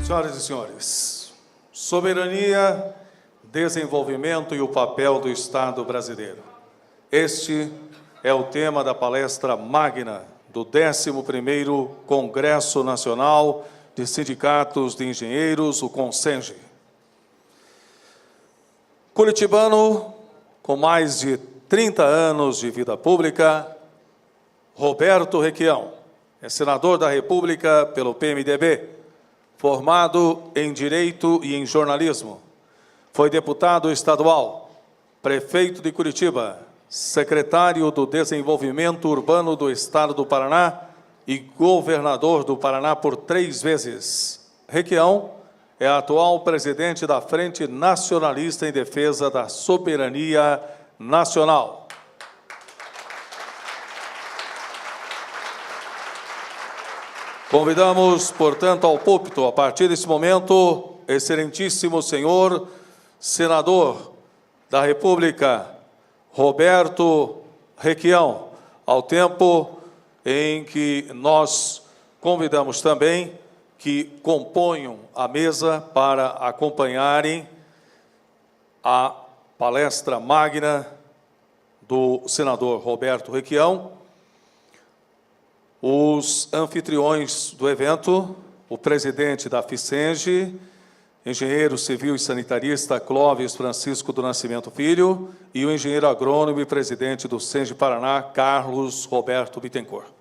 Senhoras e senhores, soberania, desenvolvimento e o papel do Estado brasileiro. Este é o tema da palestra magna do 11º Congresso Nacional de Sindicatos de Engenheiros, o CONSENGE. Curitibano, com mais de 30 anos de vida pública, Roberto Requião é senador da República pelo PMDB, formado em Direito e em Jornalismo. Foi deputado estadual, prefeito de Curitiba, secretário do Desenvolvimento Urbano do Estado do Paraná e governador do Paraná por 3 vezes. Requião é atual presidente da Frente Nacionalista em Defesa da Soberania Nacional. Convidamos, portanto, ao púlpito, a partir desse momento, excelentíssimo senhor senador da República, Roberto Requião, ao tempo em que nós convidamos também que componham a mesa para acompanharem a palestra magna do senador Roberto Requião, os anfitriões do evento, o presidente da FICENGE, engenheiro civil e sanitarista Clóvis Francisco do Nascimento Filho, e o engenheiro agrônomo e presidente do SENGE Paraná, Carlos Roberto Bittencourt.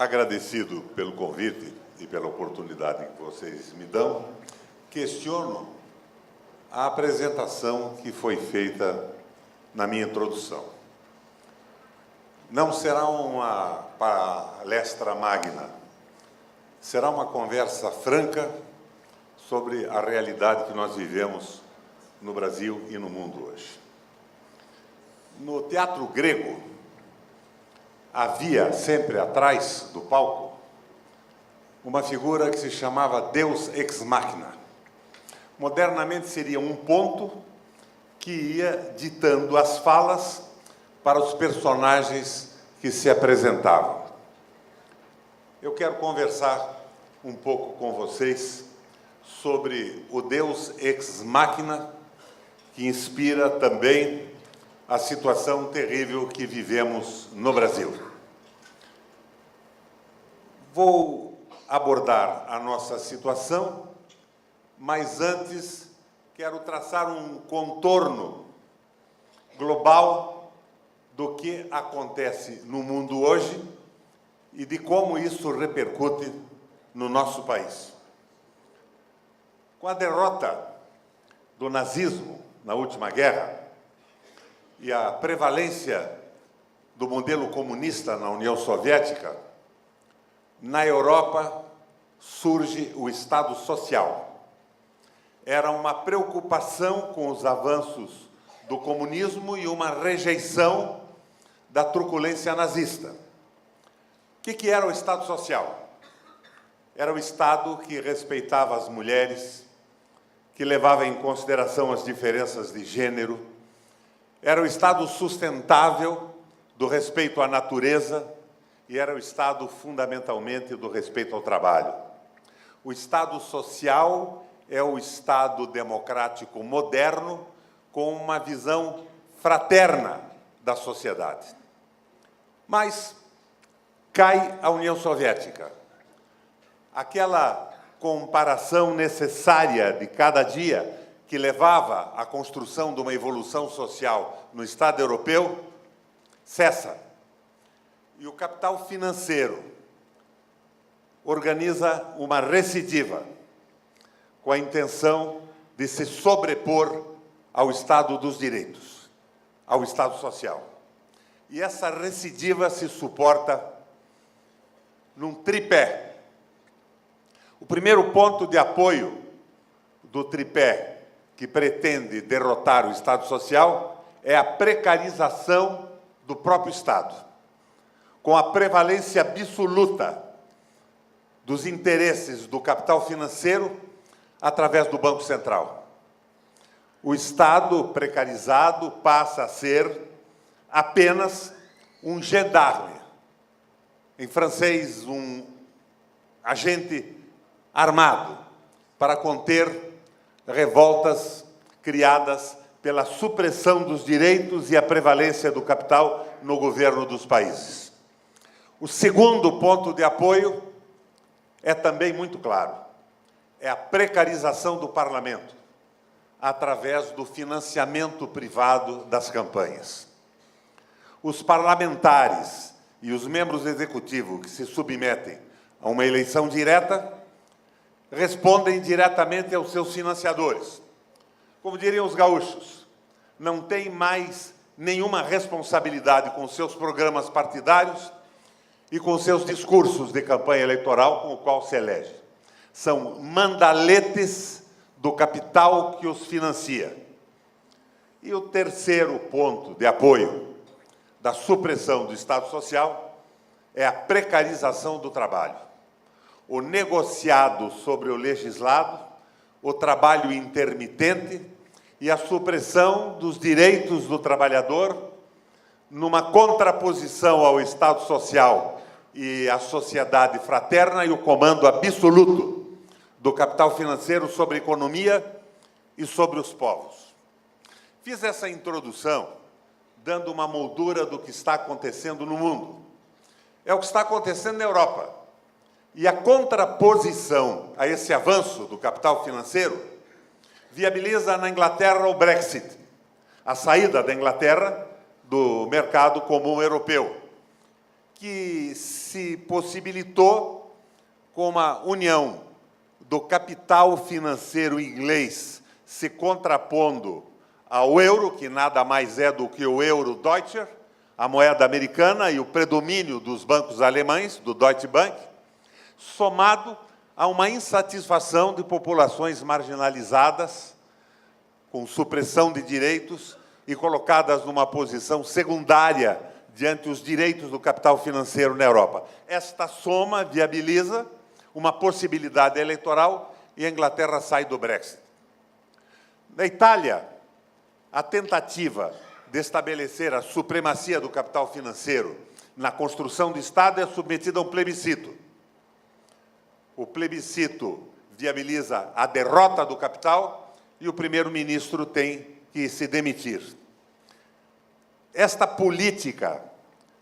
Agradecido pelo convite e pela oportunidade que vocês me dão, questiono a apresentação que foi feita na minha introdução. Não será uma palestra magna, será uma conversa franca sobre a realidade que nós vivemos no Brasil e no mundo hoje. No teatro grego, havia sempre atrás do palco uma figura que se chamava Deus ex machina. Modernamente seria um ponto que ia ditando as falas para os personagens que se apresentavam. Eu quero conversar um pouco com vocês sobre o Deus ex machina que inspira também a situação terrível que vivemos no Brasil. Vou abordar a nossa situação, mas antes quero traçar um contorno global do que acontece no mundo hoje e de como isso repercute no nosso país. Com a derrota do nazismo na última guerra, e a prevalência do modelo comunista na União Soviética, na Europa surge o Estado Social. Era uma preocupação com os avanços do comunismo e uma rejeição da truculência nazista. O que era o Estado Social? Era o Estado que respeitava as mulheres, que levava em consideração as diferenças de gênero. Era o Estado sustentável do respeito à natureza e era o Estado, fundamentalmente, do respeito ao trabalho. O Estado social é o Estado democrático moderno com uma visão fraterna da sociedade. Mas cai a União Soviética. Aquela comparação necessária de cada dia que levava à construção de uma evolução social no Estado europeu, cessa. E o capital financeiro organiza uma recidiva com a intenção de se sobrepor ao Estado dos direitos, ao Estado social. E essa recidiva se suporta num tripé. O primeiro ponto de apoio do tripé que pretende derrotar o Estado Social é a precarização do próprio Estado, com a prevalência absoluta dos interesses do capital financeiro através do Banco Central. O Estado precarizado passa a ser apenas um gendarme, em francês, um agente armado, para conter revoltas criadas pela supressão dos direitos e a prevalência do capital no governo dos países. O segundo ponto de apoio é também muito claro. É a precarização do parlamento, através do financiamento privado das campanhas. Os parlamentares e os membros executivos que se submetem a uma eleição direta respondem diretamente aos seus financiadores. Como diriam os gaúchos, não tem mais nenhuma responsabilidade com seus programas partidários e com seus discursos de campanha eleitoral com o qual se elege. São mandaletes do capital que os financia. E o terceiro ponto de apoio da supressão do Estado Social é a precarização do trabalho. O negociado sobre o legislado, o trabalho intermitente e a supressão dos direitos do trabalhador numa contraposição ao Estado Social e à sociedade fraterna e o comando absoluto do capital financeiro sobre a economia e sobre os povos. Fiz essa introdução dando uma moldura do que está acontecendo no mundo. É o que está acontecendo na Europa. E a contraposição a esse avanço do capital financeiro viabiliza na Inglaterra o Brexit, a saída da Inglaterra do mercado comum europeu, que se possibilitou com uma união do capital financeiro inglês se contrapondo ao euro, que nada mais é do que o Euro-Deutscher, a moeda americana e o predomínio dos bancos alemães, do Deutsche Bank, somado a uma insatisfação de populações marginalizadas, com supressão de direitos e colocadas numa posição secundária diante os direitos do capital financeiro na Europa. Esta soma viabiliza uma possibilidade eleitoral e a Inglaterra sai do Brexit. Na Itália, a tentativa de estabelecer a supremacia do capital financeiro na construção do Estado é submetida a um plebiscito. O plebiscito viabiliza a derrota do capital e o primeiro-ministro tem que se demitir. Esta política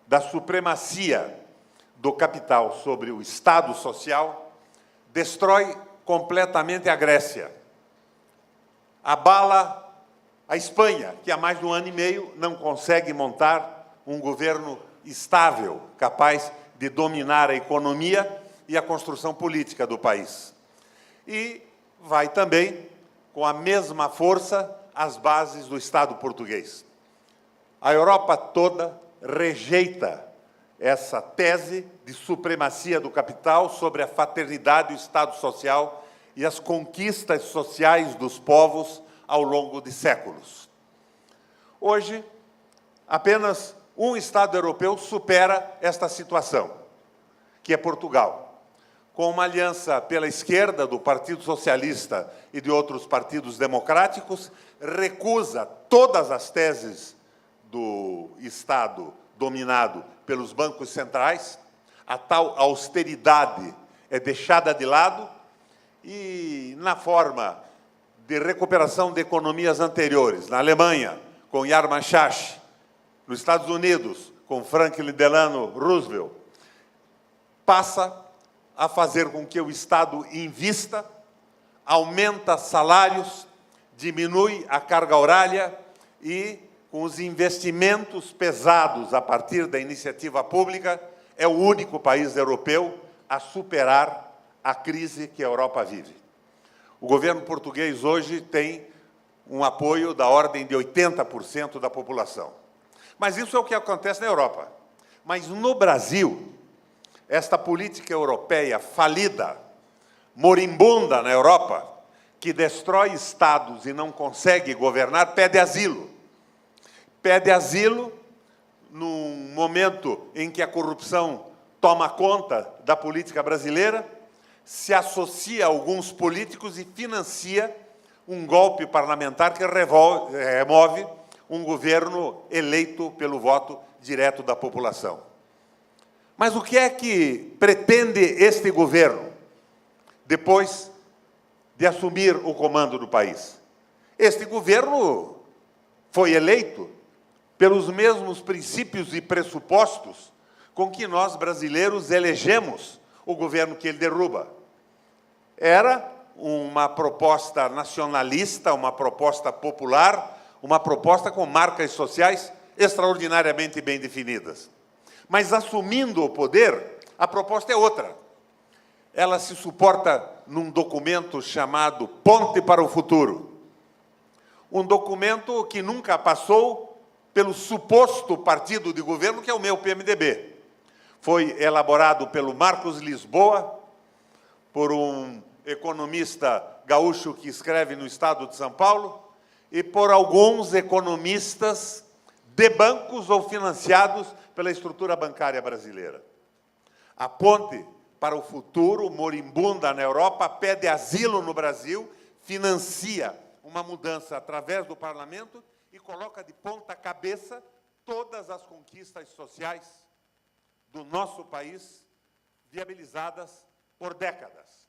da supremacia do capital sobre o Estado social destrói completamente a Grécia, abala a Espanha, que há mais de um ano e meio não consegue montar um governo estável, capaz de dominar a economia e a construção política do país. E vai também, com a mesma força, às bases do Estado português. A Europa toda rejeita essa tese de supremacia do capital sobre a fraternidade do Estado social e as conquistas sociais dos povos ao longo de séculos. Hoje, apenas um Estado europeu supera esta situação, que é Portugal. Com uma aliança pela esquerda do Partido Socialista e de outros partidos democráticos, recusa todas as teses do Estado dominado pelos bancos centrais, a tal austeridade é deixada de lado e, na forma de recuperação de economias anteriores, na Alemanha, com Yad Shach, nos Estados Unidos, com Franklin Delano Roosevelt, passa a fazer com que o Estado invista, aumenta salários, diminui a carga horária e, com os investimentos pesados a partir da iniciativa pública, é o único país europeu a superar a crise que a Europa vive. O governo português hoje tem um apoio da ordem de 80% da população. Mas isso é o que acontece na Europa. Mas no Brasil, esta política europeia falida moribunda na Europa, que destrói estados e não consegue governar, pede asilo. Pede asilo num momento em que a corrupção toma conta da política brasileira, se associa a alguns políticos e financia um golpe parlamentar que remove um governo eleito pelo voto direto da população. Mas o que é que pretende este governo, depois de assumir o comando do país? Este governo foi eleito pelos mesmos princípios e pressupostos com que nós, brasileiros, elegemos o governo que ele derruba. Era uma proposta nacionalista, uma proposta popular, uma proposta com marcas sociais extraordinariamente bem definidas. Mas, assumindo o poder, a proposta é outra. Ela se suporta num documento chamado Ponte para o Futuro. Um documento que nunca passou pelo suposto partido de governo, que é o meu PMDB. Foi elaborado pelo Marcos Lisboa, por um economista gaúcho que escreve no Estado de São Paulo, e por alguns economistas de bancos ou financiados pela estrutura bancária brasileira. A Ponte para o Futuro, moribunda na Europa, pede asilo no Brasil, financia uma mudança através do parlamento e coloca de ponta cabeça todas as conquistas sociais do nosso país, viabilizadas por décadas.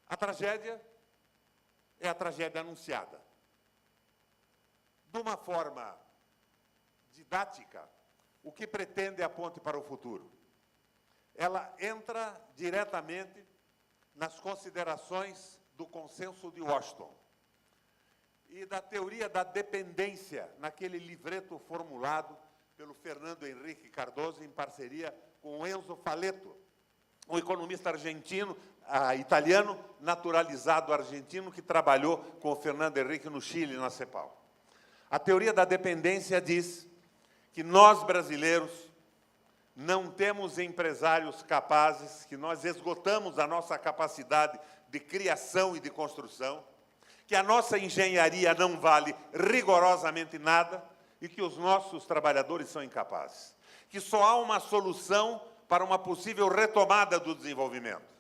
A tragédia é a tragédia anunciada. De uma forma didática, o que pretende a Ponte para o Futuro? Ela entra diretamente nas considerações do Consenso de Washington e da teoria da dependência, naquele livreto formulado pelo Fernando Henrique Cardoso, em parceria com Enzo Faleto, um economista italiano, naturalizado argentino, que trabalhou com o Fernando Henrique no Chile, na CEPAL. A teoria da dependência diz que nós, brasileiros, não temos empresários capazes, que nós esgotamos a nossa capacidade de criação e de construção, que a nossa engenharia não vale rigorosamente nada e que os nossos trabalhadores são incapazes. Que só há uma solução para uma possível retomada do desenvolvimento.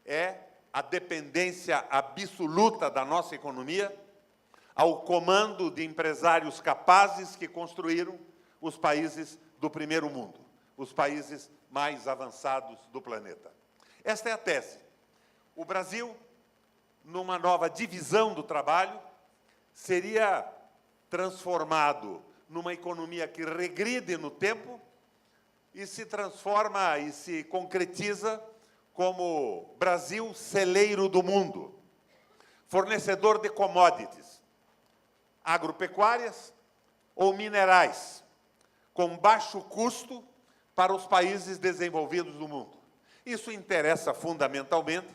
É a dependência absoluta da nossa economia ao comando de empresários capazes que construíram os países do primeiro mundo, os países mais avançados do planeta. Esta é a tese. O Brasil, numa nova divisão do trabalho, seria transformado numa economia que regride no tempo e se transforma e se concretiza como Brasil celeiro do mundo, fornecedor de commodities, agropecuárias ou minerais, com baixo custo para os países desenvolvidos do mundo. Isso interessa fundamentalmente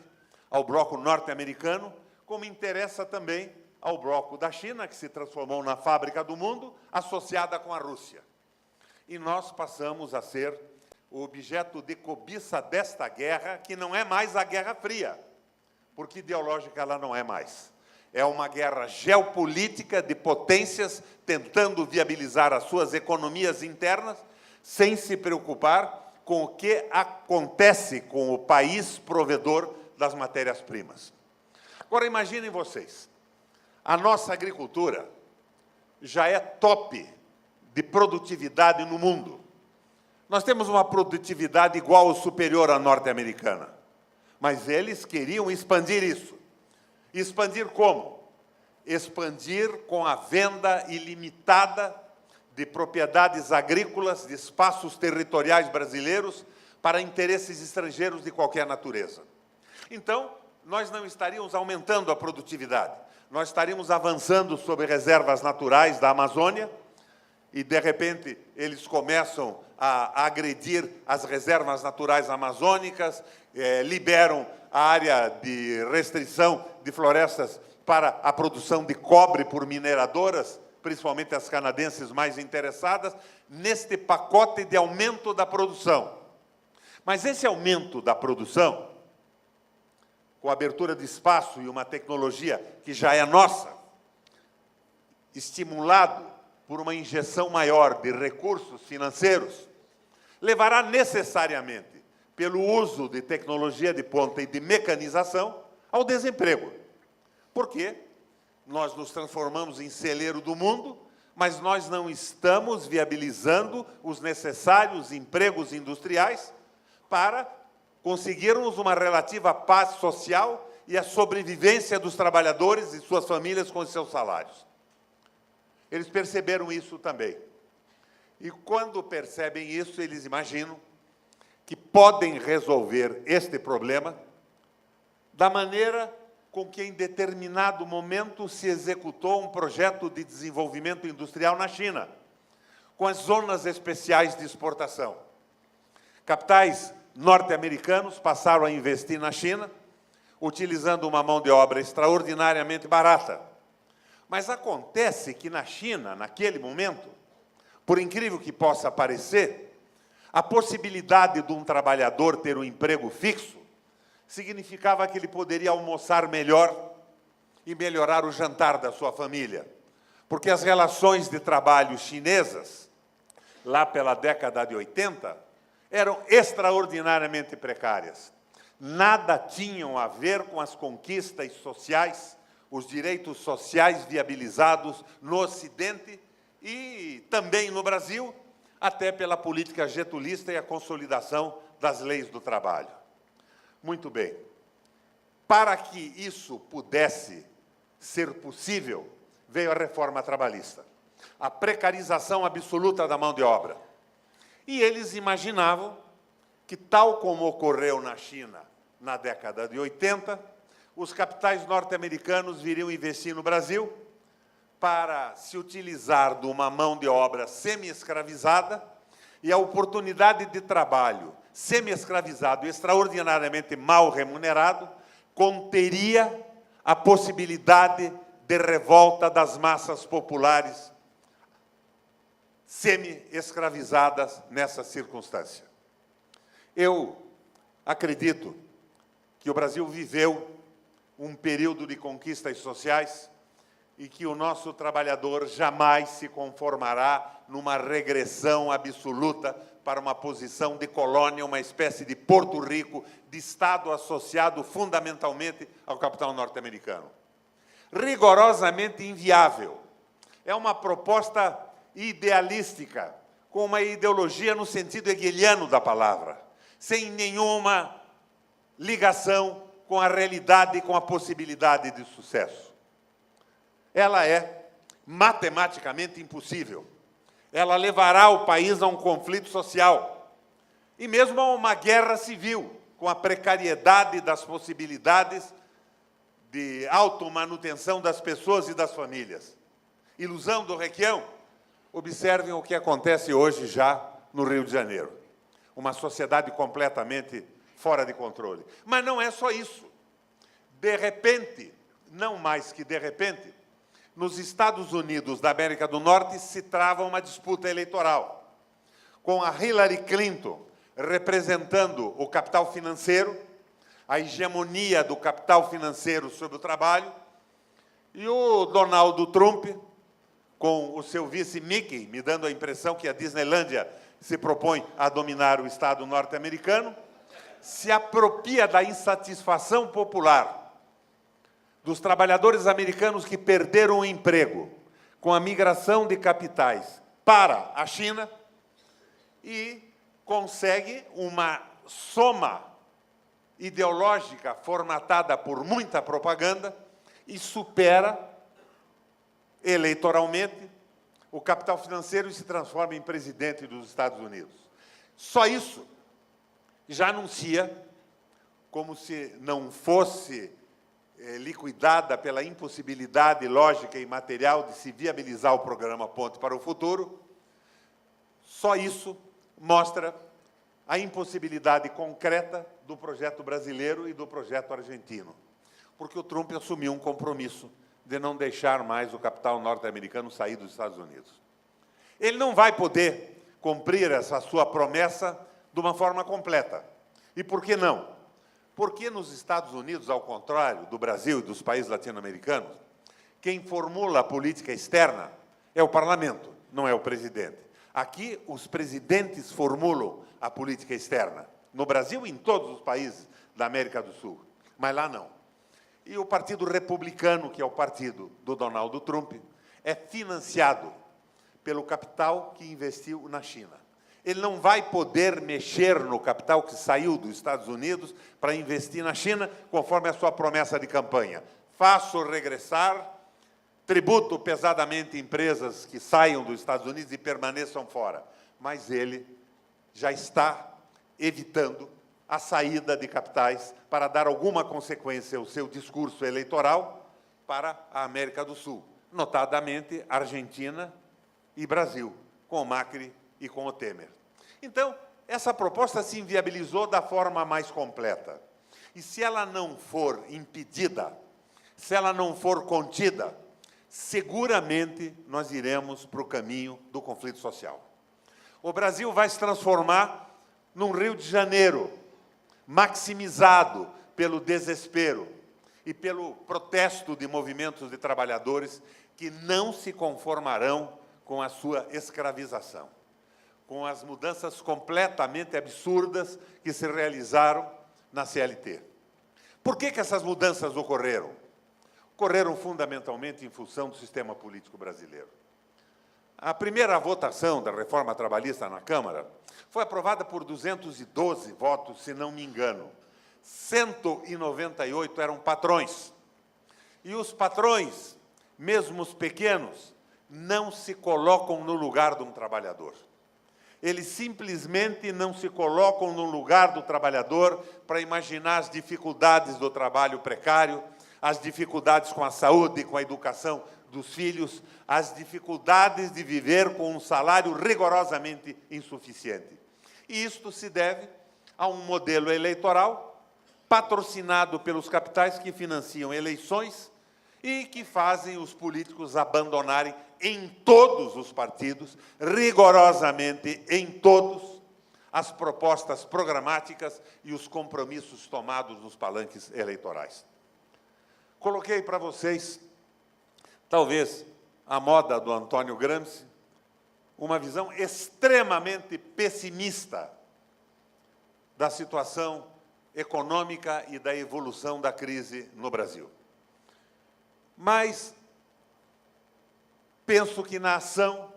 ao bloco norte-americano, como interessa também ao bloco da China, que se transformou na fábrica do mundo, associada com a Rússia. E nós passamos a ser o objeto de cobiça desta guerra, que não é mais a Guerra Fria, porque ideológica ela não é mais. É uma guerra geopolítica de potências tentando viabilizar as suas economias internas, sem se preocupar com o que acontece com o país provedor das matérias-primas. Agora, imaginem vocês, a nossa agricultura já é top de produtividade no mundo. Nós temos uma produtividade igual ou superior à norte-americana, mas eles queriam expandir isso. Expandir como? Expandir com a venda ilimitada de propriedades agrícolas, de espaços territoriais brasileiros para interesses estrangeiros de qualquer natureza. Então, nós não estaríamos aumentando a produtividade, nós estaríamos avançando sobre reservas naturais da Amazônia e, de repente, eles começam a agredir as reservas naturais amazônicas, liberam a área de restrição de florestas para a produção de cobre por mineradoras, principalmente as canadenses mais interessadas, neste pacote de aumento da produção. Mas esse aumento da produção com a abertura de espaço e uma tecnologia que já é nossa, estimulado por uma injeção maior de recursos financeiros, levará necessariamente, pelo uso de tecnologia de ponta e de mecanização, ao desemprego. Por quê? Nós nos transformamos em celeiro do mundo, mas nós não estamos viabilizando os necessários empregos industriais para conseguirmos uma relativa paz social e a sobrevivência dos trabalhadores e suas famílias com os seus salários. Eles perceberam isso também. E quando percebem isso, eles imaginam que podem resolver este problema da maneira com que, em determinado momento, se executou um projeto de desenvolvimento industrial na China, com as zonas especiais de exportação. Capitais norte-americanos passaram a investir na China, utilizando uma mão de obra extraordinariamente barata. Mas acontece que na China, naquele momento, por incrível que possa parecer, a possibilidade de um trabalhador ter um emprego fixo significava que ele poderia almoçar melhor e melhorar o jantar da sua família. Porque as relações de trabalho chinesas, lá pela década de 80, eram extraordinariamente precárias. Nada tinham a ver com as conquistas sociais, os direitos sociais viabilizados no Ocidente e também no Brasil, até pela política getulista e a consolidação das leis do trabalho. Muito bem. Para que isso pudesse ser possível, veio a reforma trabalhista, a precarização absoluta da mão de obra. E eles imaginavam que, tal como ocorreu na China na década de 80, os capitais norte-americanos viriam investir no Brasil para se utilizar de uma mão de obra semi-escravizada e a oportunidade de trabalho semi-escravizado, extraordinariamente mal remunerado, conteria a possibilidade de revolta das massas populares semi-escravizadas nessa circunstância. Eu acredito que o Brasil viveu um período de conquistas sociais e que o nosso trabalhador jamais se conformará numa regressão absoluta para uma posição de colônia, uma espécie de Porto Rico, de Estado associado fundamentalmente ao capital norte-americano. Rigorosamente inviável. É uma proposta idealística, com uma ideologia no sentido hegeliano da palavra, sem nenhuma ligação com a realidade e com a possibilidade de sucesso. Ela é matematicamente impossível. Ela levará o país a um conflito social e mesmo a uma guerra civil, com a precariedade das possibilidades de automanutenção das pessoas e das famílias. Ilusão do Requião? Observem o que acontece hoje já no Rio de Janeiro. Uma sociedade completamente fora de controle. Mas não é só isso. De repente, não mais que de repente, nos Estados Unidos da América do Norte se trava uma disputa eleitoral, com a Hillary Clinton representando o capital financeiro, a hegemonia do capital financeiro sobre o trabalho, e o Donald Trump, com o seu vice Mickey, me dando a impressão que a Disneylândia se propõe a dominar o Estado norte-americano, se apropria da insatisfação popular dos trabalhadores americanos que perderam o emprego com a migração de capitais para a China e consegue uma soma ideológica formatada por muita propaganda e supera eleitoralmente o capital financeiro e se transforma em presidente dos Estados Unidos. Só isso já anuncia, como se não fosse liquidada pela impossibilidade lógica e material de se viabilizar o programa Ponte para o Futuro, só isso mostra a impossibilidade concreta do projeto brasileiro e do projeto argentino, porque o Trump assumiu um compromisso de não deixar mais o capital norte-americano sair dos Estados Unidos. Ele não vai poder cumprir essa sua promessa de uma forma completa. E por que não? Porque nos Estados Unidos, ao contrário do Brasil e dos países latino-americanos, quem formula a política externa é o parlamento, não é o presidente. Aqui, os presidentes formulam a política externa. No Brasil e em todos os países da América do Sul. Mas lá não. E o Partido Republicano, que é o partido do Donald Trump, é financiado pelo capital que investiu na China. Ele não vai poder mexer no capital que saiu dos Estados Unidos para investir na China, conforme a sua promessa de campanha. Faço regressar, tributo pesadamente empresas que saiam dos Estados Unidos e permaneçam fora. Mas ele já está evitando a saída de capitais para dar alguma consequência ao seu discurso eleitoral para a América do Sul, notadamente Argentina e Brasil, com o Macri e com o Temer. Então, essa proposta se inviabilizou da forma mais completa. E se ela não for impedida, se ela não for contida, seguramente nós iremos para o caminho do conflito social. O Brasil vai se transformar num Rio de Janeiro, maximizado pelo desespero e pelo protesto de movimentos de trabalhadores que não se conformarão com a sua escravização, com as mudanças completamente absurdas que se realizaram na CLT. Por que essas mudanças ocorreram? Ocorreram fundamentalmente em função do sistema político brasileiro. A primeira votação da reforma trabalhista na Câmara foi aprovada por 212 votos, se não me engano. 198 eram patrões. E os patrões, mesmo os pequenos, não se colocam no lugar de um trabalhador. Eles simplesmente não se colocam no lugar do trabalhador para imaginar as dificuldades do trabalho precário, as dificuldades com a saúde, com a educação dos filhos, as dificuldades de viver com um salário rigorosamente insuficiente. E isto se deve a um modelo eleitoral patrocinado pelos capitais que financiam eleições e que fazem os políticos abandonarem em todos os partidos, rigorosamente em todos, as propostas programáticas e os compromissos tomados nos palanques eleitorais. Coloquei para vocês, talvez, a moda do Antônio Gramsci, uma visão extremamente pessimista da situação econômica e da evolução da crise no Brasil. Mas penso que na ação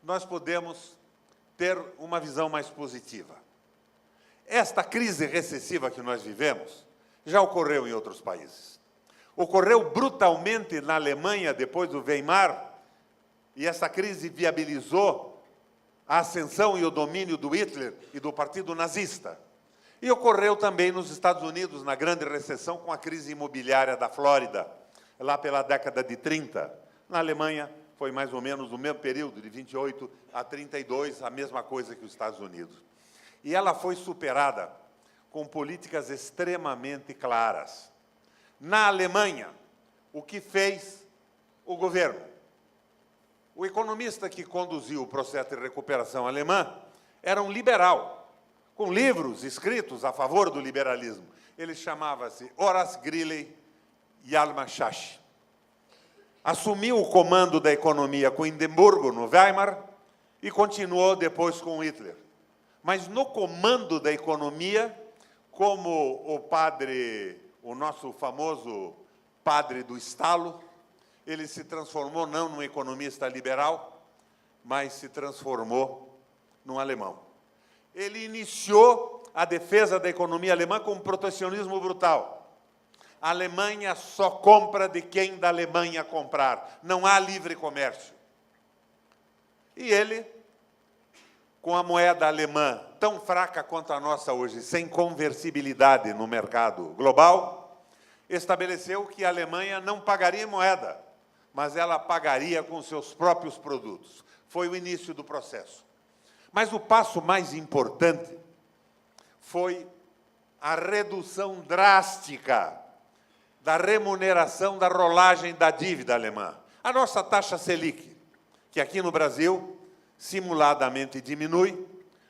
nós podemos ter uma visão mais positiva. Esta crise recessiva que nós vivemos já ocorreu em outros países. Ocorreu brutalmente na Alemanha, depois do Weimar, e essa crise viabilizou a ascensão e o domínio do Hitler e do Partido Nazista. E ocorreu também nos Estados Unidos, na Grande Recessão, com a crise imobiliária da Flórida, lá pela década de 30. Na Alemanha, foi mais ou menos no mesmo período, de 28 a 32, a mesma coisa que os Estados Unidos. E ela foi superada com políticas extremamente claras. Na Alemanha, o que fez o governo? O economista que conduziu o processo de recuperação alemã era um liberal, com livros escritos a favor do liberalismo. Ele chamava-se Horace Greeley Yalmaz. Assumiu o comando da economia com Hindenburgo, no Weimar, e continuou depois com Hitler. Mas no comando da economia, como o nosso famoso padre do estalo, ele se transformou não num economista liberal, mas se transformou num alemão. Ele iniciou a defesa da economia alemã com um protecionismo brutal. A Alemanha só compra de quem da Alemanha comprar. Não há livre comércio. E ele, com a moeda alemã tão fraca quanto a nossa hoje, sem conversibilidade no mercado global, estabeleceu que a Alemanha não pagaria moeda, mas ela pagaria com seus próprios produtos. Foi o início do processo. Mas o passo mais importante foi a redução drástica da remuneração da rolagem da dívida alemã. A nossa taxa Selic, que aqui no Brasil simuladamente diminui,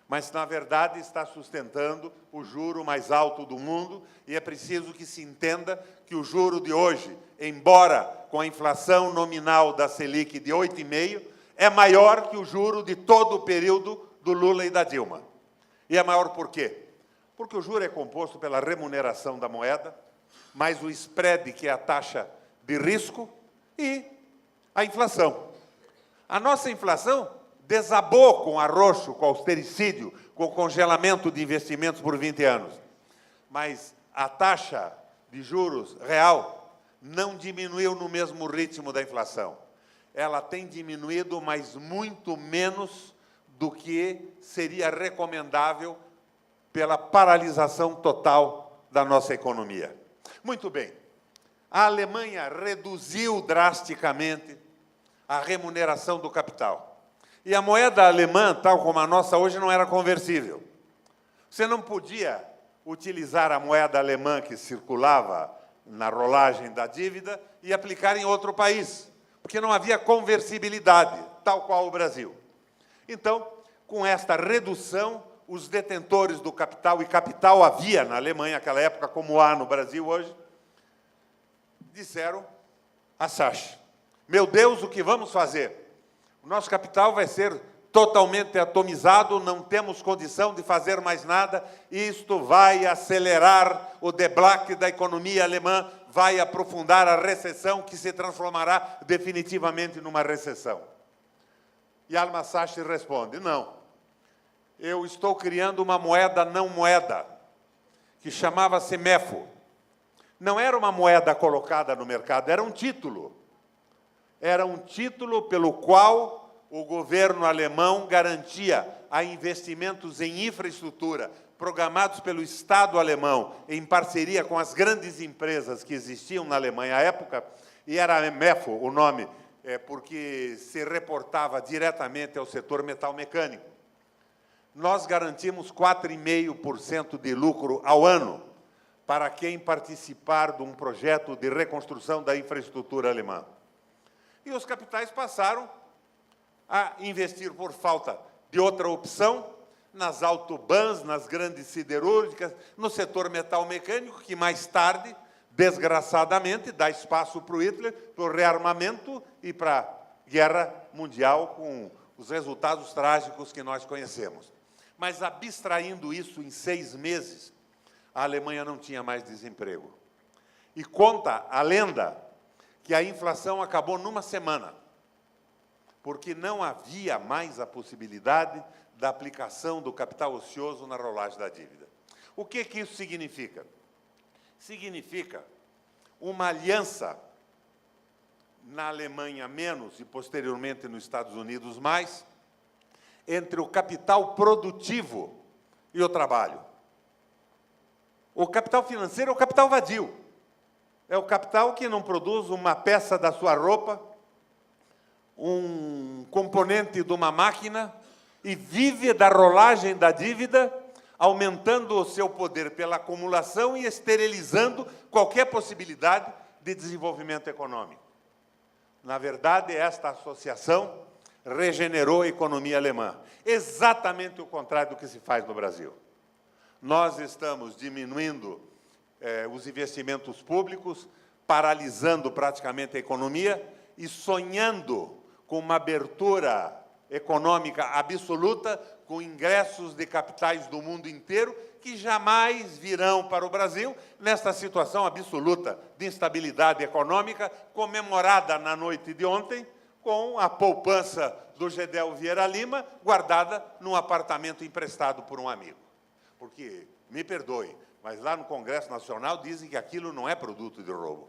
mas, na verdade, está sustentando o juro mais alto do mundo, e é preciso que se entenda que o juro de hoje, embora com a inflação nominal da Selic de 8,5%, é maior que o juro de todo o período do Lula e da Dilma. E é maior por quê? Porque o juro é composto pela remuneração da moeda, mais o spread, que é a taxa de risco, e a inflação. A nossa inflação desabou com arroxo, com austericídio, com congelamento de investimentos por 20 anos. Mas a taxa de juros real não diminuiu no mesmo ritmo da inflação. Ela tem diminuído, mas muito menos do que seria recomendável pela paralisação total da nossa economia. Muito bem. A Alemanha reduziu drasticamente a remuneração do capital. E a moeda alemã, tal como a nossa hoje, não era conversível. Você não podia utilizar a moeda alemã que circulava na rolagem da dívida e aplicar em outro país, porque não havia conversibilidade, tal qual o Brasil. Então, com esta redução, os detentores do capital, e capital havia na Alemanha naquela época, como há no Brasil hoje, disseram a SACE: meu Deus, o que vamos fazer? O nosso capital vai ser totalmente atomizado, não temos condição de fazer mais nada, isto vai acelerar o deblaque da economia alemã, vai aprofundar a recessão, que se transformará definitivamente numa recessão. E Alma Sachi responde: não, eu estou criando uma moeda não moeda, que chamava-se MEFO. Não era uma moeda colocada no mercado, era um título. Era um título pelo qual o governo alemão garantia a investimentos em infraestrutura, programados pelo Estado alemão, em parceria com as grandes empresas que existiam na Alemanha à época, e era MEFO o nome, porque se reportava diretamente ao setor metal-mecânico. Nós garantimos 4,5% de lucro ao ano para quem participar de um projeto de reconstrução da infraestrutura alemã. E os capitais passaram a investir, por falta de outra opção, nas autobans, nas grandes siderúrgicas, no setor metal-mecânico, que mais tarde, desgraçadamente, dá espaço para o Hitler, para o rearmamento e para a guerra mundial, com os resultados trágicos que nós conhecemos. Mas, abstraindo isso em 6 meses, a Alemanha não tinha mais desemprego. E conta a lenda que a inflação acabou numa semana, porque não havia mais a possibilidade da aplicação do capital ocioso na rolagem da dívida. O que isso significa? Significa uma aliança na Alemanha menos e, posteriormente, nos Estados Unidos mais, entre o capital produtivo e o trabalho. O capital financeiro é o capital vadio. É o capital que não produz uma peça da sua roupa, um componente de uma máquina, e vive da rolagem da dívida, aumentando o seu poder pela acumulação e esterilizando qualquer possibilidade de desenvolvimento econômico. Na verdade, esta associação regenerou a economia alemã. Exatamente o contrário do que se faz no Brasil. Nós estamos diminuindo os investimentos públicos, paralisando praticamente a economia e sonhando com uma abertura econômica absoluta, com ingressos de capitais do mundo inteiro, que jamais virão para o Brasil, nesta situação absoluta de instabilidade econômica, comemorada na noite de ontem, com a poupança do Gedel Vieira Lima, guardada num apartamento emprestado por um amigo. Porque, me perdoe, mas lá no Congresso Nacional dizem que aquilo não é produto de roubo.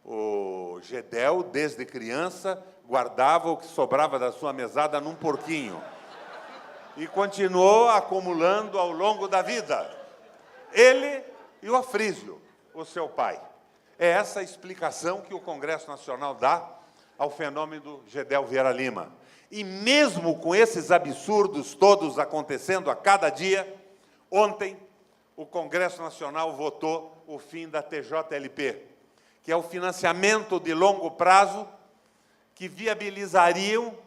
O Gedel, desde criança, guardava o que sobrava da sua mesada num porquinho. E continuou acumulando ao longo da vida. Ele e o Afrísio, o seu pai. É essa a explicação que o Congresso Nacional dá ao fenômeno do Gedel Vieira Lima. E mesmo com esses absurdos todos acontecendo a cada dia, ontem o Congresso Nacional votou o fim da TJLP, que é o financiamento de longo prazo que viabilizariam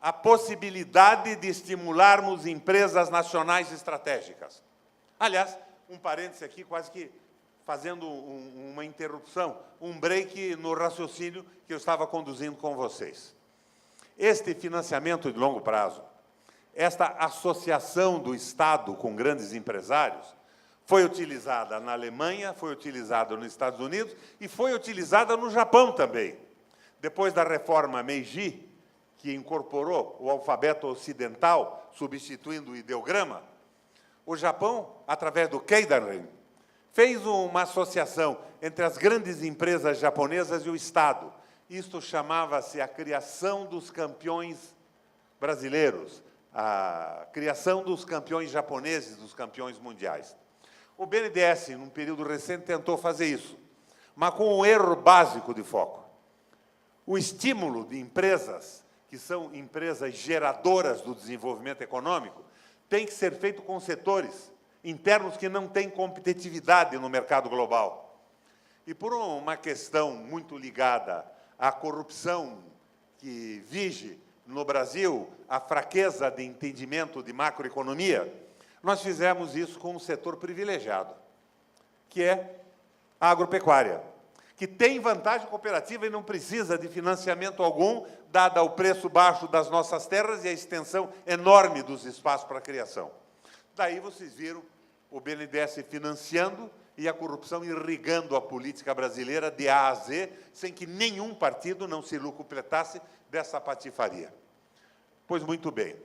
a possibilidade de estimularmos empresas nacionais estratégicas. Aliás, um parêntese aqui, quase que fazendo uma interrupção, um break no raciocínio que eu estava conduzindo com vocês. Este financiamento de longo prazo, esta associação do Estado com grandes empresários, foi utilizada na Alemanha, foi utilizada nos Estados Unidos e foi utilizada no Japão também. Depois da reforma Meiji, que incorporou o alfabeto ocidental, substituindo o ideograma, o Japão, através do Keidanren, fez uma associação entre as grandes empresas japonesas e o Estado. Isto chamava-se a criação dos campeões brasileiros, a criação dos campeões japoneses, dos campeões mundiais. O BNDES, num período recente, tentou fazer isso, mas com um erro básico de foco. O estímulo de empresas, que são empresas geradoras do desenvolvimento econômico, tem que ser feito com setores internos que não têm competitividade no mercado global. E por uma questão muito ligada à corrupção que vige no Brasil, a fraqueza de entendimento de macroeconomia, nós fizemos isso com um setor privilegiado, que é a agropecuária, que tem vantagem cooperativa e não precisa de financiamento algum, dado o preço baixo das nossas terras e a extensão enorme dos espaços para a criação. Daí vocês viram o BNDES financiando e a corrupção irrigando a política brasileira de A a Z, sem que nenhum partido não se lucretasse dessa patifaria. Pois muito bem,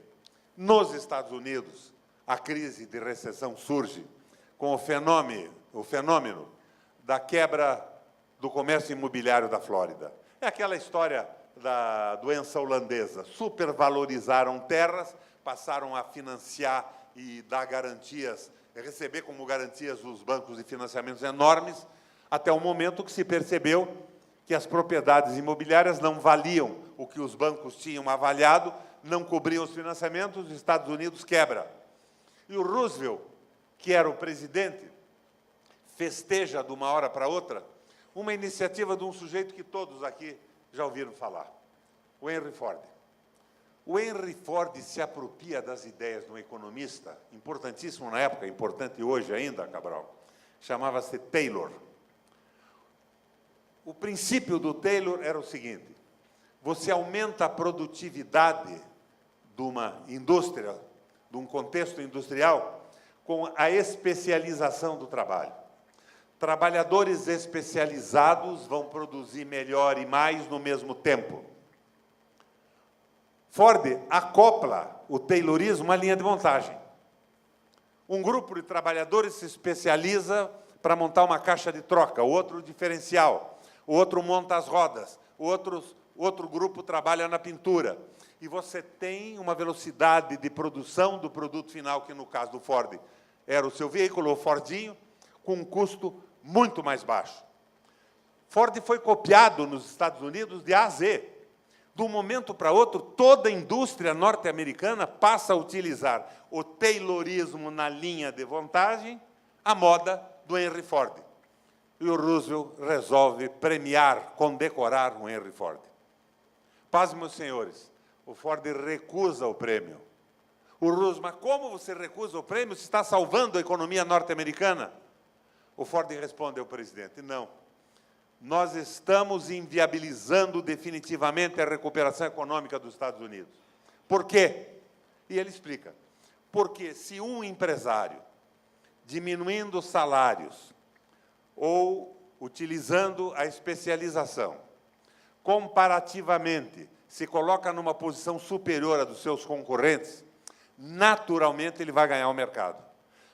nos Estados Unidos, a crise de recessão surge com o fenômeno da quebra do comércio imobiliário da Flórida. É aquela história da doença holandesa. Supervalorizaram terras, passaram a financiar e dar garantias, receber como garantias os bancos de financiamentos enormes, até o momento que se percebeu que as propriedades imobiliárias não valiam o que os bancos tinham avaliado, não cobriam os financiamentos, os Estados Unidos quebra. E o Roosevelt, que era o presidente, festeja de uma hora para outra uma iniciativa de um sujeito que todos aqui já ouviram falar, o Henry Ford. O Henry Ford se apropria das ideias de um economista, importantíssimo na época, importante hoje ainda, Cabral, chamava-se Taylor. O princípio do Taylor era o seguinte: você aumenta a produtividade de uma indústria, de um contexto industrial, com a especialização do trabalho. Trabalhadores especializados vão produzir melhor e mais no mesmo tempo. Ford acopla o Taylorismo à linha de montagem. Um grupo de trabalhadores se especializa para montar uma caixa de troca, outro diferencial, o outro monta as rodas, outro grupo trabalha na pintura. E você tem uma velocidade de produção do produto final, que no caso do Ford era o seu veículo, o Fordinho, com um custo muito mais baixo. Ford foi copiado nos Estados Unidos de A a Z. De um momento para outro, toda a indústria norte-americana passa a utilizar o Taylorismo na linha de montagem, a moda do Henry Ford. E o Roosevelt resolve premiar, condecorar o Henry Ford. Paz, meus senhores, o Ford recusa o prêmio. O Roosevelt, mas como você recusa o prêmio se está salvando a economia norte-americana? O Ford responde ao presidente: não, nós estamos inviabilizando definitivamente a recuperação econômica dos Estados Unidos. Por quê? E ele explica. Porque se um empresário, diminuindo os salários ou utilizando a especialização, comparativamente se coloca numa posição superior à dos seus concorrentes, naturalmente ele vai ganhar o mercado.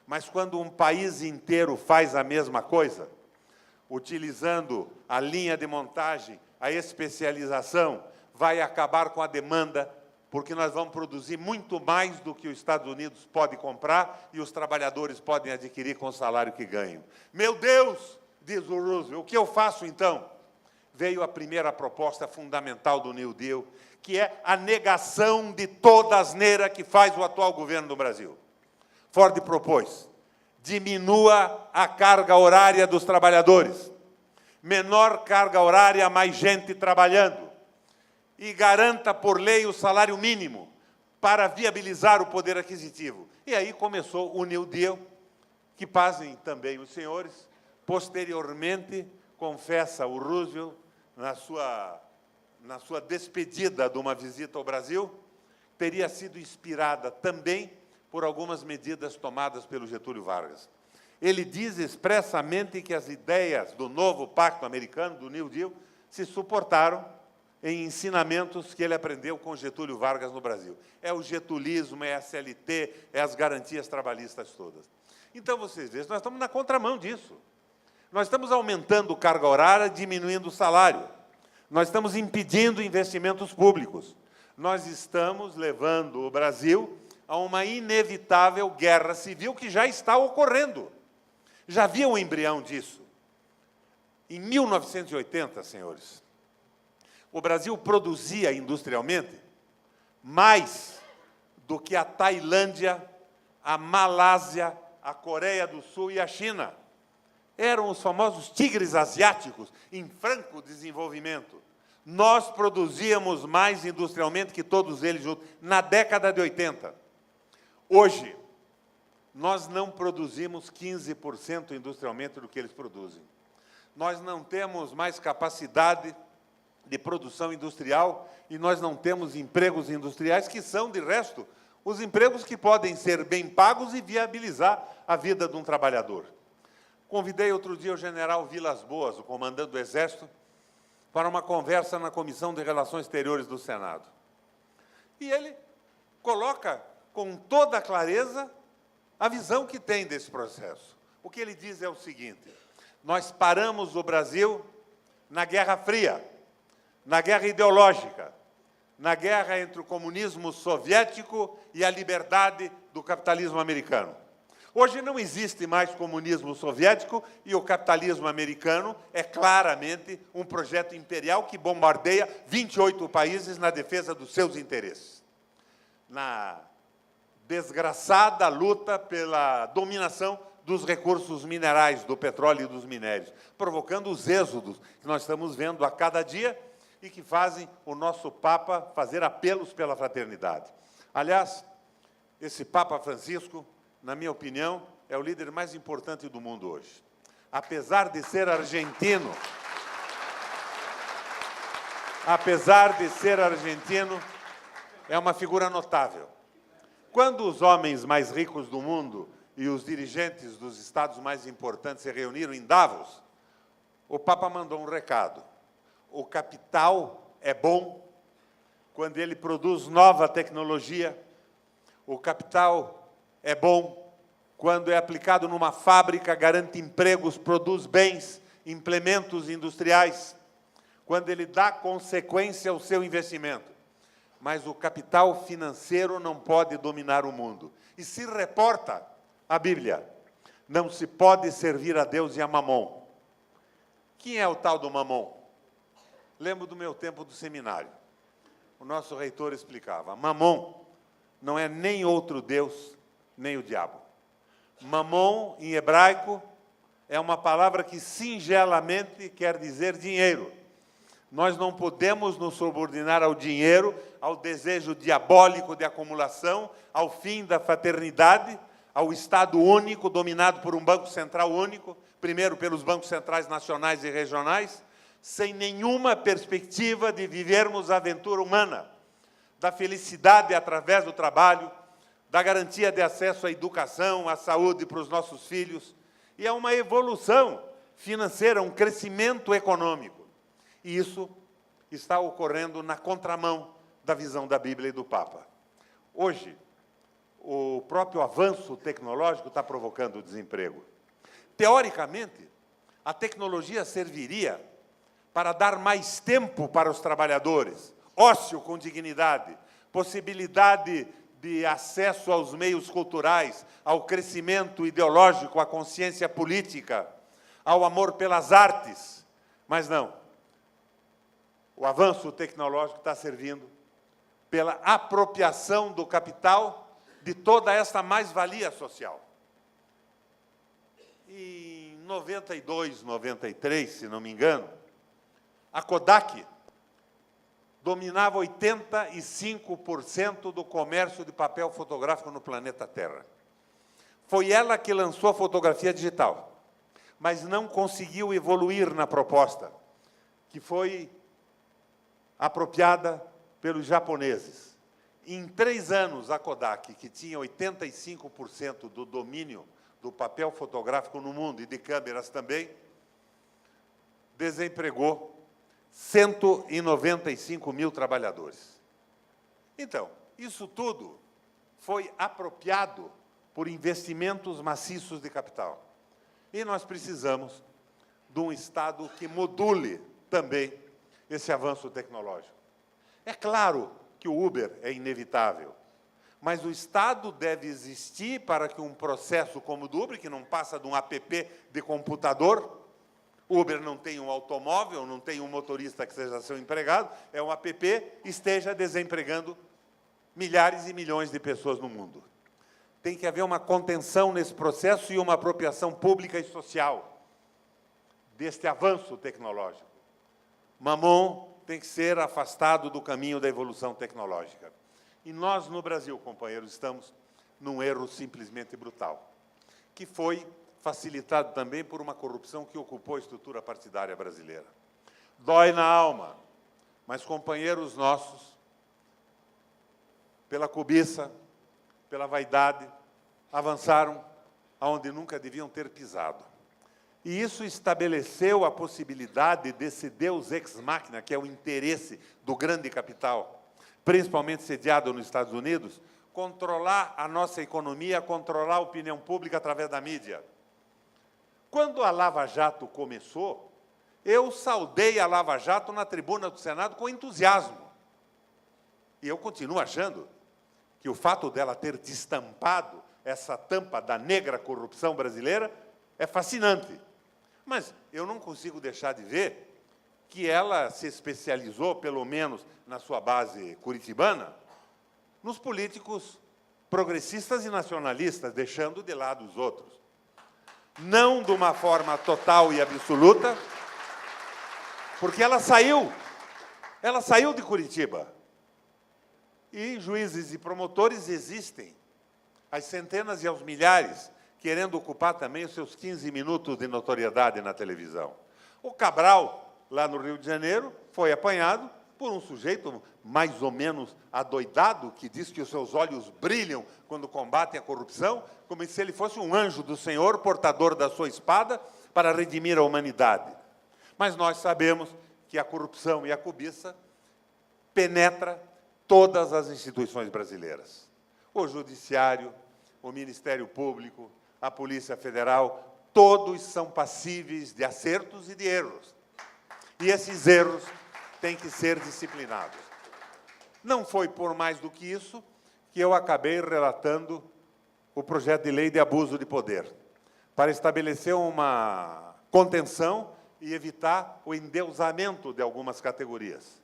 Mas quando um país inteiro faz a mesma coisa, utilizando a linha de montagem, a especialização, vai acabar com a demanda, porque nós vamos produzir muito mais do que os Estados Unidos pode comprar e os trabalhadores podem adquirir com o salário que ganham. Meu Deus, diz o Roosevelt, o que eu faço então? Veio a primeira proposta fundamental do New Deal, que é a negação de toda a asneira que faz o atual governo do Brasil. Ford propôs: diminua a carga horária dos trabalhadores. Menor carga horária, mais gente trabalhando. e garanta por lei o salário mínimo para viabilizar o poder aquisitivo. E aí começou o New Deal, que pasmem também os senhores. Posteriormente, confessa o Roosevelt, na sua despedida de uma visita ao Brasil, teria sido inspirada também por algumas medidas tomadas pelo Getúlio Vargas. Ele diz expressamente que as ideias do novo pacto americano, do New Deal, se suportaram em ensinamentos que ele aprendeu com Getúlio Vargas no Brasil. É o getulismo, é a CLT, é as garantias trabalhistas todas. Então, vocês veem, nós estamos na contramão disso. Nós estamos aumentando carga horária, diminuindo o salário. Nós estamos impedindo investimentos públicos. Nós estamos levando o Brasil a uma inevitável guerra civil que já está ocorrendo. Já havia um embrião disso. Em 1980, senhores, o Brasil produzia industrialmente mais do que a Tailândia, a Malásia, a Coreia do Sul e a China. Eram os famosos tigres asiáticos em franco desenvolvimento. Nós produzíamos mais industrialmente que todos eles juntos, na década de 80. Hoje, nós não produzimos 15% industrialmente do que eles produzem. Nós não temos mais capacidade de produção industrial e nós não temos empregos industriais, que são, de resto, os empregos que podem ser bem pagos e viabilizar a vida de um trabalhador. Convidei outro dia o general Vilas Boas, o comandante do Exército, para uma conversa na Comissão de Relações Exteriores do Senado. E ele coloca com toda a clareza a visão que tem desse processo. O que ele diz é o seguinte: nós paramos o Brasil na Guerra Fria, na guerra ideológica, na guerra entre o comunismo soviético e a liberdade do capitalismo americano. Hoje não existe mais comunismo soviético e o capitalismo americano é claramente um projeto imperial que bombardeia 28 países na defesa dos seus interesses. Na desgraçada luta pela dominação dos recursos minerais, do petróleo e dos minérios, provocando os êxodos que nós estamos vendo a cada dia e que fazem o nosso Papa fazer apelos pela fraternidade. Aliás, esse Papa Francisco, na minha opinião, é o líder mais importante do mundo hoje. Apesar de ser argentino, é uma figura notável. Quando os homens mais ricos do mundo e os dirigentes dos estados mais importantes se reuniram em Davos, o Papa mandou um recado. O capital é bom quando ele produz nova tecnologia. O capital é bom quando é aplicado numa fábrica, garante empregos, produz bens, implementos industriais, quando ele dá consequência ao seu investimento. Mas o capital financeiro não pode dominar o mundo. E se reporta a Bíblia: não se pode servir a Deus e a Mamon. Quem é o tal do Mamon? Lembro do meu tempo do seminário. O nosso reitor explicava: Mamon não é nem outro Deus, nem o diabo. Mamon, em hebraico, é uma palavra que singelamente quer dizer dinheiro. Nós não podemos nos subordinar ao dinheiro, ao desejo diabólico de acumulação, ao fim da fraternidade, ao Estado único, dominado por um Banco Central único, primeiro pelos bancos centrais nacionais e regionais, sem nenhuma perspectiva de vivermos a aventura humana, da felicidade através do trabalho, da garantia de acesso à educação, à saúde para os nossos filhos, e a uma evolução financeira, um crescimento econômico. E isso está ocorrendo na contramão da visão da Bíblia e do Papa. Hoje, o próprio avanço tecnológico está provocando o desemprego. Teoricamente, a tecnologia serviria para dar mais tempo para os trabalhadores, ócio com dignidade, possibilidade de acesso aos meios culturais, ao crescimento ideológico, à consciência política, ao amor pelas artes. Mas não. O avanço tecnológico está servindo pela apropriação do capital de toda esta mais-valia social. Em 92, 93, se não me engano, a Kodak dominava 85% do comércio de papel fotográfico no planeta Terra. Foi ela que lançou a fotografia digital, mas não conseguiu evoluir na proposta, que foi apropriada pelos japoneses. Em 3 anos, a Kodak, que tinha 85% do domínio do papel fotográfico no mundo e de câmeras também, desempregou 195 mil trabalhadores. Então, isso tudo foi apropriado por investimentos maciços de capital. E nós precisamos de um Estado que module também esse avanço tecnológico. É claro que o Uber é inevitável, mas o Estado deve existir para que um processo como o do Uber, que não passa de um app de computador, o Uber não tem um automóvel, não tem um motorista que seja seu empregado, é um app, esteja desempregando milhares e milhões de pessoas no mundo. Tem que haver uma contenção nesse processo e uma apropriação pública e social deste avanço tecnológico. Mamon tem que ser afastado do caminho da evolução tecnológica. E nós, no Brasil, companheiros, estamos num erro simplesmente brutal, que foi facilitado também por uma corrupção que ocupou a estrutura partidária brasileira. Dói na alma, mas companheiros nossos, pela cobiça, pela vaidade, avançaram aonde nunca deviam ter pisado. E isso estabeleceu a possibilidade desse Deus ex machina, que é o interesse do grande capital, principalmente sediado nos Estados Unidos, controlar a nossa economia, controlar a opinião pública através da mídia. Quando a Lava Jato começou, eu saudei a Lava Jato na tribuna do Senado com entusiasmo. E eu continuo achando que o fato dela ter destampado essa tampa da negra corrupção brasileira é fascinante. Mas eu não consigo deixar de ver que ela se especializou, pelo menos na sua base curitibana, nos políticos progressistas e nacionalistas, deixando de lado os outros. Não de uma forma total e absoluta, porque ela saiu de Curitiba. E juízes e promotores existem, às centenas e aos milhares, querendo ocupar também os seus 15 minutos de notoriedade na televisão. O Cabral, lá no Rio de Janeiro, foi apanhado por um sujeito mais ou menos adoidado, que diz que os seus olhos brilham quando combatem a corrupção, como se ele fosse um anjo do Senhor, portador da sua espada, para redimir a humanidade. Mas nós sabemos que a corrupção e a cobiça penetra todas as instituições brasileiras. O Judiciário, o Ministério Público, a Polícia Federal, todos são passíveis de acertos e de erros. E esses erros têm que ser disciplinados. Não foi por mais do que isso que eu acabei relatando o projeto de lei de abuso de poder, para estabelecer uma contenção e evitar o endeusamento de algumas categorias.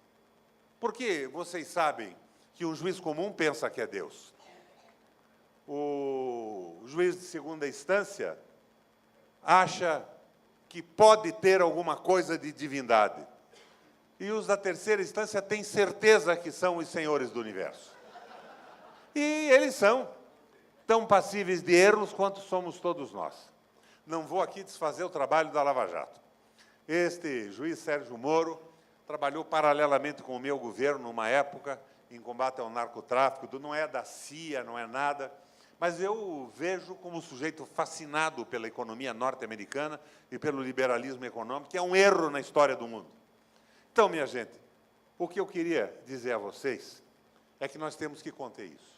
Porque vocês sabem que um juiz comum pensa que é Deus. O juiz de segunda instância acha que pode ter alguma coisa de divindade. E os da terceira instância têm certeza que são os senhores do universo. E eles são tão passíveis de erros quanto somos todos nós. Não vou aqui desfazer o trabalho da Lava Jato. Este juiz Sérgio Moro trabalhou paralelamente com o meu governo numa época em combate ao narcotráfico, não é da CIA, não é nada, mas eu o vejo como um sujeito fascinado pela economia norte-americana e pelo liberalismo econômico, que é um erro na história do mundo. Então, minha gente, o que eu queria dizer a vocês é que nós temos que conter isso.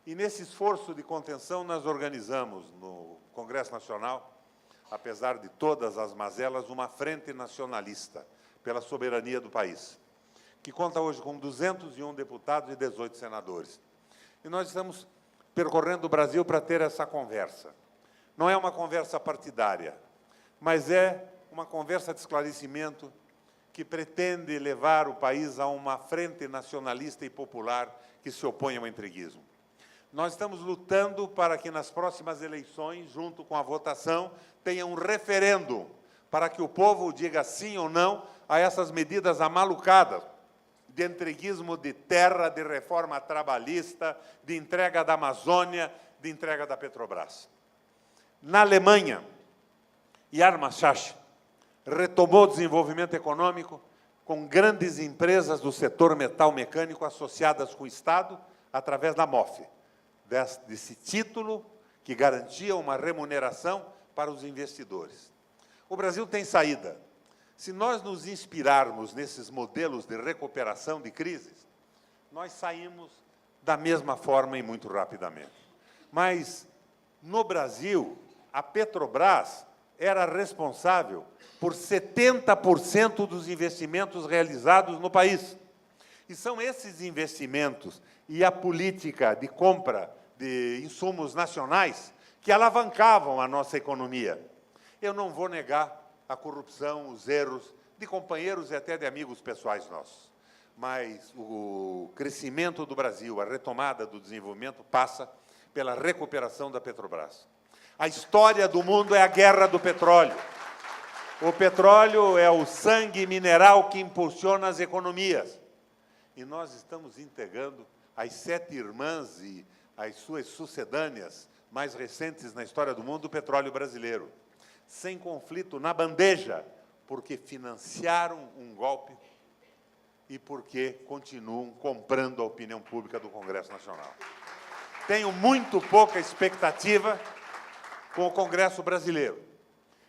E nesse esforço de contenção, nós organizamos no Congresso Nacional, apesar de todas as mazelas, uma frente nacionalista pela soberania do país, que conta hoje com 201 deputados e 18 senadores. E nós estamos percorrendo o Brasil para ter essa conversa. Não é uma conversa partidária, mas é uma conversa de esclarecimento que pretende levar o país a uma frente nacionalista e popular que se opõe ao entreguismo. Nós estamos lutando para que, nas próximas eleições, junto com a votação, tenha um referendo para que o povo diga sim ou não a essas medidas amalucadas de entreguismo de terra, de reforma trabalhista, de entrega da Amazônia, de entrega da Petrobras. Na Alemanha, Armaschach retomou o desenvolvimento econômico com grandes empresas do setor metal mecânico associadas com o Estado através da MOF, desse título que garantia uma remuneração para os investidores. O Brasil tem saída. Se nós nos inspirarmos nesses modelos de recuperação de crises, nós saímos da mesma forma e muito rapidamente. Mas, no Brasil, a Petrobras era responsável por 70% dos investimentos realizados no país. E são esses investimentos e a política de compra de insumos nacionais que alavancavam a nossa economia. Eu não vou negar a corrupção, os erros de companheiros e até de amigos pessoais nossos. Mas o crescimento do Brasil, a retomada do desenvolvimento, passa pela recuperação da Petrobras. A história do mundo é a guerra do petróleo. O petróleo é o sangue mineral que impulsiona as economias. E nós estamos integrando as 7 irmãs e as suas sucedâneas mais recentes na história do mundo, o petróleo brasileiro. Sem conflito, na bandeja, porque financiaram um golpe e porque continuam comprando a opinião pública do Congresso Nacional. Tenho muito pouca expectativa com o Congresso brasileiro.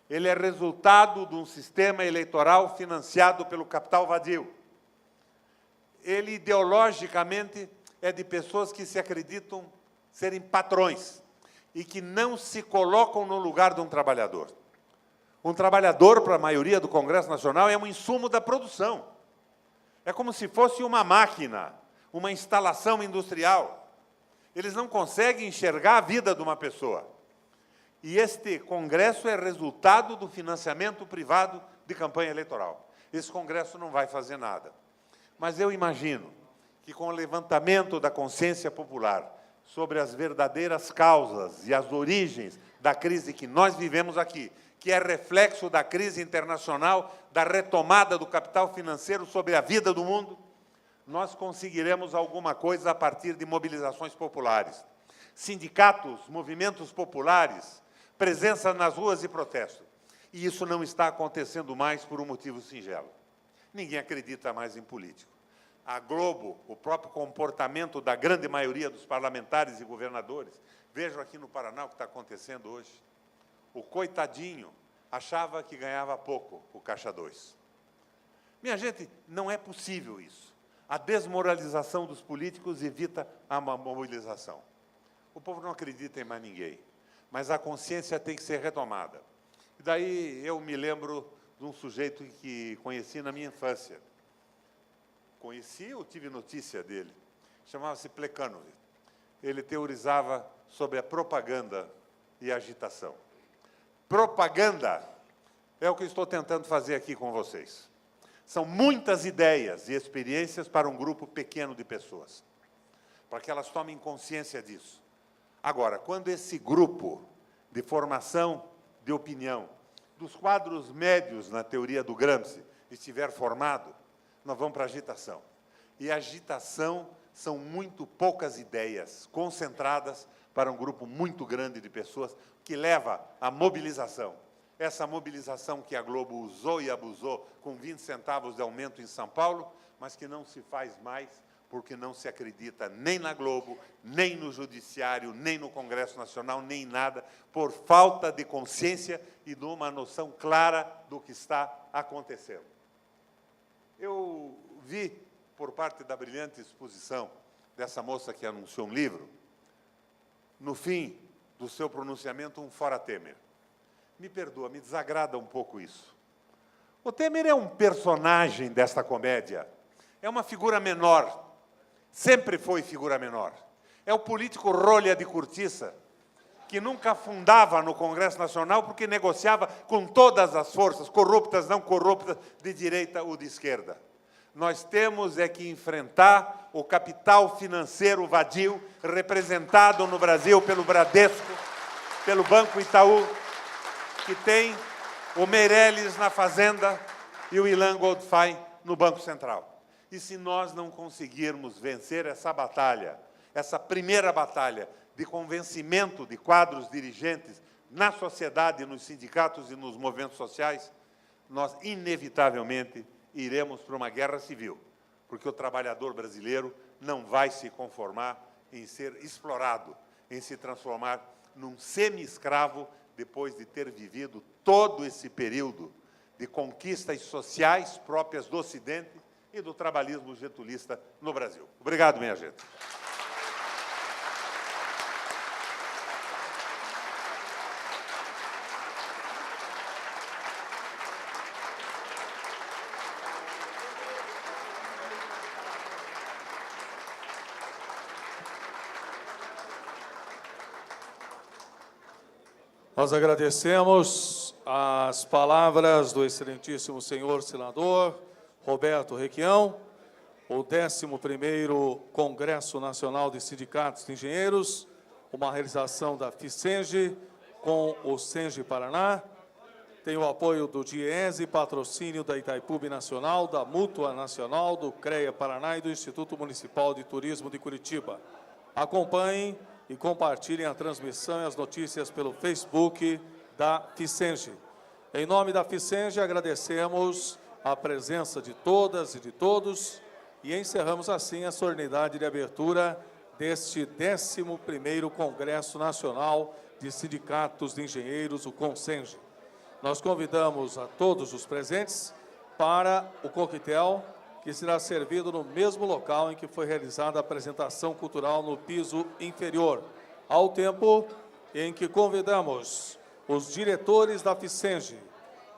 Ele é resultado de um sistema eleitoral financiado pelo capital vadio. Ele, ideologicamente, é de pessoas que se acreditam serem patrões e que não se colocam no lugar de um trabalhador. Um trabalhador, para a maioria do Congresso Nacional, é um insumo da produção. É como se fosse uma máquina, uma instalação industrial. Eles não conseguem enxergar a vida de uma pessoa. E este Congresso é resultado do financiamento privado de campanha eleitoral. Esse Congresso não vai fazer nada. Mas eu imagino que, com o levantamento da consciência popular sobre as verdadeiras causas e as origens da crise que nós vivemos aqui, que é reflexo da crise internacional, da retomada do capital financeiro sobre a vida do mundo, nós conseguiremos alguma coisa a partir de mobilizações populares. Sindicatos, movimentos populares, presença nas ruas e protesto. E isso não está acontecendo mais por um motivo singelo. Ninguém acredita mais em político. A Globo, o próprio comportamento da grande maioria dos parlamentares e governadores, vejam aqui no Paraná o que está acontecendo hoje. O coitadinho achava que ganhava pouco, o Caixa 2. Minha gente, não é possível isso. A desmoralização dos políticos evita a mobilização. O povo não acredita em mais ninguém, mas a consciência tem que ser retomada. E daí eu me lembro de um sujeito que conheci na minha infância. Conheci ou tive notícia dele. Chamava-se Plekhanov. Ele teorizava sobre a propaganda e a agitação. Propaganda é o que estou tentando fazer aqui com vocês. São muitas ideias e experiências para um grupo pequeno de pessoas, para que elas tomem consciência disso. Agora, quando esse grupo de formação de opinião, dos quadros médios na teoria do Gramsci, estiver formado, nós vamos para a agitação. E a agitação são muito poucas ideias concentradas para um grupo muito grande de pessoas, que leva à mobilização. Essa mobilização que a Globo usou e abusou com 20 centavos de aumento em São Paulo, mas que não se faz mais porque não se acredita nem na Globo, nem no Judiciário, nem no Congresso Nacional, nem em nada, por falta de consciência e de uma noção clara do que está acontecendo. Eu vi, por parte da brilhante exposição dessa moça que anunciou um livro, no fim do seu pronunciamento, um fora Temer. Me perdoa, me desagrada um pouco isso. O Temer é um personagem desta comédia, é uma figura menor, sempre foi figura menor. É o político rolha de cortiça, que nunca afundava no Congresso Nacional porque negociava com todas as forças, corruptas, não corruptas, de direita ou de esquerda. Nós temos é que enfrentar o capital financeiro vadio, representado no Brasil pelo Bradesco, pelo Banco Itaú, que tem o Meirelles na Fazenda e o Ilan Goldfein no Banco Central. E se nós não conseguirmos vencer essa batalha, essa primeira batalha de convencimento de quadros dirigentes na sociedade, nos sindicatos e nos movimentos sociais, nós, inevitavelmente, iremos para uma guerra civil, porque o trabalhador brasileiro não vai se conformar em ser explorado, em se transformar num semi-escravo depois de ter vivido todo esse período de conquistas sociais próprias do Ocidente e do trabalhismo getulista no Brasil. Obrigado, minha gente. Nós agradecemos as palavras do excelentíssimo senhor senador Roberto Requião, o 11º Congresso Nacional de Sindicatos de Engenheiros, uma realização da FICENGE com o SENGE Paraná, tem o apoio do DIESE, patrocínio da Itaipu Nacional, da Mútua Nacional, do CREA Paraná e do Instituto Municipal de Turismo de Curitiba. Acompanhem e compartilhem a transmissão e as notícias pelo Facebook da FICENGE. Em nome da FICENGE, agradecemos a presença de todas e de todos e encerramos assim a solenidade de abertura deste 11º Congresso Nacional de Sindicatos de Engenheiros, o CONSENGE. Nós convidamos a todos os presentes para o coquetel, que será servido no mesmo local em que foi realizada a apresentação cultural no piso inferior, ao tempo em que convidamos os diretores da FICENGE,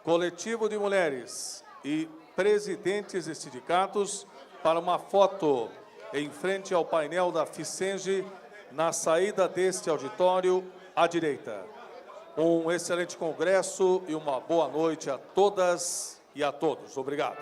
coletivo de mulheres e presidentes de sindicatos para uma foto em frente ao painel da FICENGE na saída deste auditório à direita. Um excelente congresso e uma boa noite a todas e a todos. Obrigado.